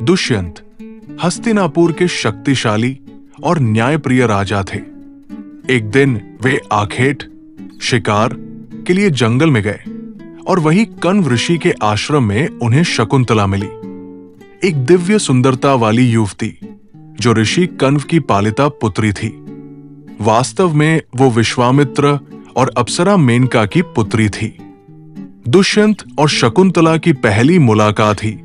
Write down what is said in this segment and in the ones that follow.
दुष्यंत हस्तिनापुर के शक्तिशाली और न्यायप्रिय राजा थे। एक दिन वे आखेट शिकार के लिए जंगल में गए और वही कण्व ऋषि के आश्रम में उन्हें शकुंतला मिली, एक दिव्य सुंदरता वाली युवती जो ऋषि कण्व की पालिता पुत्री थी। वास्तव में वो विश्वामित्र और अप्सरा मेनका की पुत्री थी। दुष्यंत और शकुंतला की पहली मुलाकात ही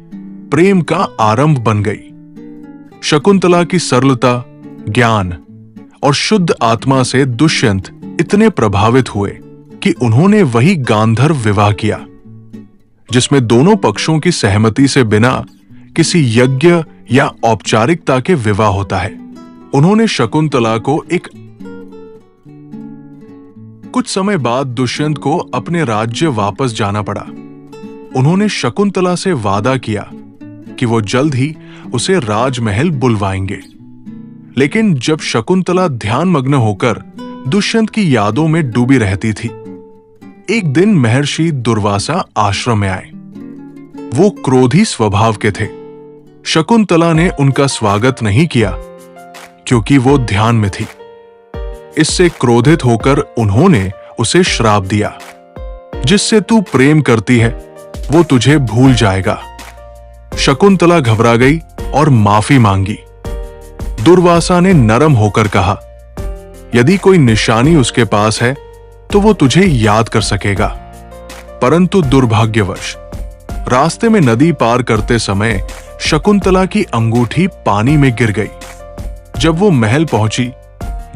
प्रेम का आरंभ बन गई। शकुंतला की सरलता, ज्ञान और शुद्ध आत्मा से दुष्यंत इतने प्रभावित हुए कि उन्होंने वही गांधर्व विवाह किया जिसमें दोनों पक्षों की सहमति से बिना किसी यज्ञ या औपचारिकता के विवाह होता है। उन्होंने शकुंतला को कुछ समय बाद दुष्यंत को अपने राज्य वापस जाना पड़ा। उन्होंने शकुंतला से वादा किया कि वो जल्द ही उसे राजमहल बुलवाएंगे। लेकिन जब शकुंतला ध्यानमग्न होकर दुष्यंत की यादों में डूबी रहती थी, एक दिन महर्षि दुर्वासा आश्रम में आए। वो क्रोधी स्वभाव के थे। शकुंतला ने उनका स्वागत नहीं किया क्योंकि वो ध्यान में थी। इससे क्रोधित होकर उन्होंने उसे श्राप दिया, जिससे तू प्रेम करती है वो तुझे भूल जाएगा। शकुंतला घबरा गई और माफी मांगी। दुर्वासा ने नरम होकर कहा, यदि कोई निशानी उसके पास है तो वो तुझे याद कर सकेगा। परंतु दुर्भाग्यवश रास्ते में नदी पार करते समय शकुंतला की अंगूठी पानी में गिर गई। जब वो महल पहुंची,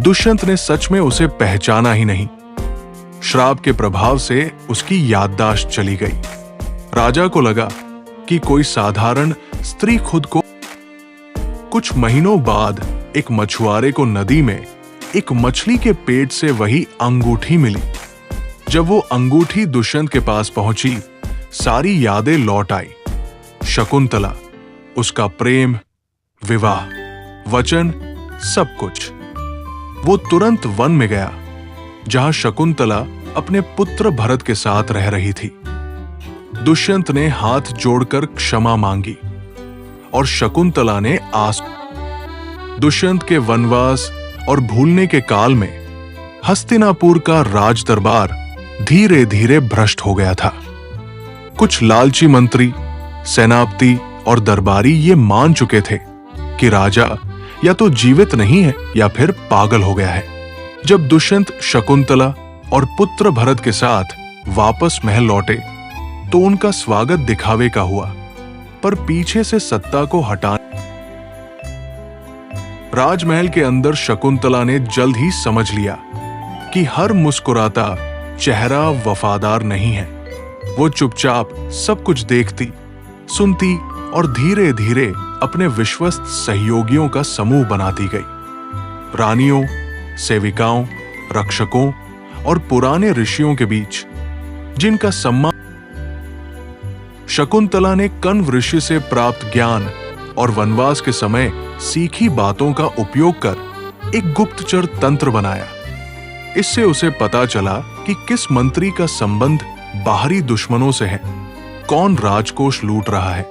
दुष्यंत ने सच में उसे पहचाना ही नहीं। श्राप के प्रभाव से उसकी याददाश्त चली गई। राजा को लगा कि कोई साधारण स्त्री खुद को। कुछ महीनों बाद एक मछुआरे को नदी में एक मछली के पेट से वही अंगूठी मिली। जब वो अंगूठी दुष्यंत के पास पहुंची, सारी यादें लौट आई। शकुंतला, उसका प्रेम, विवाह, वचन, सब कुछ। वो तुरंत वन में गया जहां शकुंतला अपने पुत्र भरत के साथ रह रही थी। दुष्यंत ने हाथ जोड़कर क्षमा मांगी और शकुंतला ने दुष्यंत के वनवास और भूलने के काल में हस्तिनापुर का राज दरबार धीरे धीरे भ्रष्ट हो गया था। कुछ लालची मंत्री, सेनापति और दरबारी ये मान चुके थे कि राजा या तो जीवित नहीं है या फिर पागल हो गया है। जब दुष्यंत शकुंतला और पुत्र भरत के साथ वापस महल लौटे तो उनका स्वागत दिखावे का हुआ, पर पीछे से सत्ता को हटाने। राजमहल के अंदर शकुंतला ने जल्द ही समझ लिया कि हर मुस्कुराता चेहरा वफादार नहीं है। वो चुपचाप सब कुछ देखती, सुनती और धीरे धीरे अपने विश्वस्त सहयोगियों का समूह बनाती गई। रानियों, सेविकाओं, रक्षकों और पुराने ऋषियों के बीच जिनका सम्मान। शकुंतला ने कण्व ऋषि से प्राप्त ज्ञान और वनवास के समय सीखी बातों का उपयोग कर एक गुप्तचर तंत्र बनाया। इससे उसे पता चला कि किस मंत्री का संबंध बाहरी दुश्मनों से है, कौन राजकोष लूट रहा है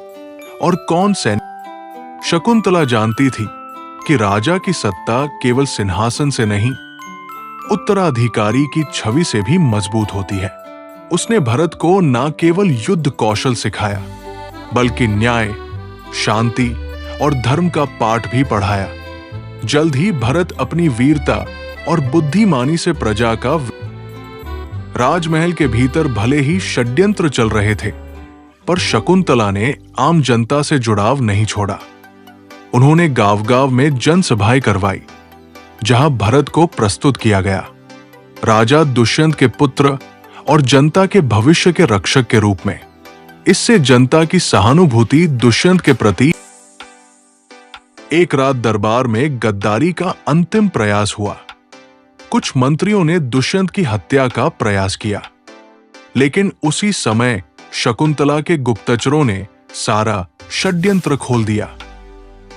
और कौन सैनिक। शकुंतला जानती थी कि राजा की सत्ता केवल सिंहासन से नहीं, उत्तराधिकारी की छवि से भी मजबूत होती है। उसने भरत को न केवल युद्ध कौशल सिखाया, बल्कि न्याय, शांति और धर्म का पाठ भी पढ़ाया। जल्द ही भरत अपनी वीरता और बुद्धिमानी से प्रजा का। राजमहल के भीतर भले ही षड्यंत्र चल रहे थे, पर शकुंतला ने आम जनता से जुड़ाव नहीं छोड़ा। उन्होंने गांव-गांव में जनसभाएं करवाई, जहां भरत को प्रस्तुत किया गया राजा दुष्यंत के पुत्र और जनता के भविष्य के रक्षक के रूप में। इससे जनता की सहानुभूति दुष्यंत के प्रति। एक रात दरबार में गद्दारी का अंतिम प्रयास हुआ। कुछ मंत्रियों ने दुष्यंत की हत्या का प्रयास किया, लेकिन उसी समय शकुंतला के गुप्तचरों ने सारा षड्यंत्र खोल दिया।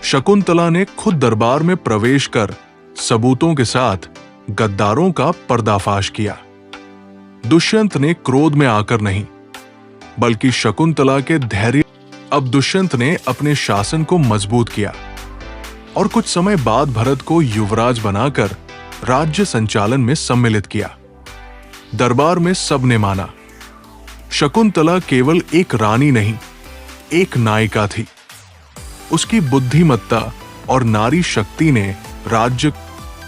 शकुंतला ने खुद दरबार में प्रवेश कर सबूतों के साथ गद्दारों का पर्दाफाश किया। दुष्यंत ने क्रोध में आकर नहीं, बल्कि शकुंतला के धैर्य अब दुष्यंत ने अपने शासन को मजबूत किया और कुछ समय बाद भरत को युवराज बनाकर राज्य संचालन में सम्मिलित किया। दरबार में सबने माना शकुंतला केवल एक रानी नहीं, एक नायिका थी। उसकी बुद्धिमत्ता और नारी शक्ति ने राज्य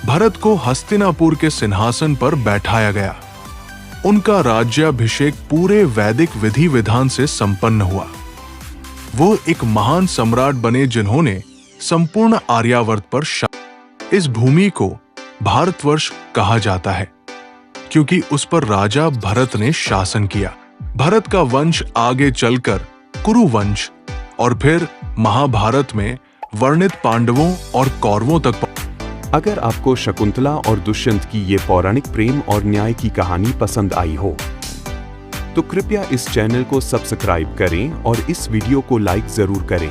भरत को हस्तिनापुर के सिंहासन पर बैठाया गया। उनका राज्याभिषेक पूरे वैदिक विधि विधान से संपन्न हुआ। वो एक महान सम्राट बने जिन्होंने संपूर्ण आर्यावर्त पर इस भूमि को भारतवर्ष कहा जाता है क्योंकि उस पर राजा भरत ने शासन किया। भरत का वंश आगे चलकर कुरु वंश और फिर महाभारत में वर्णित पांडवों और कौरवों तक। अगर आपको शकुंतला और दुष्यंत की ये पौराणिक प्रेम और न्याय की कहानी पसंद आई हो तो कृपया इस चैनल को सब्सक्राइब करें और इस वीडियो को लाइक जरूर करें।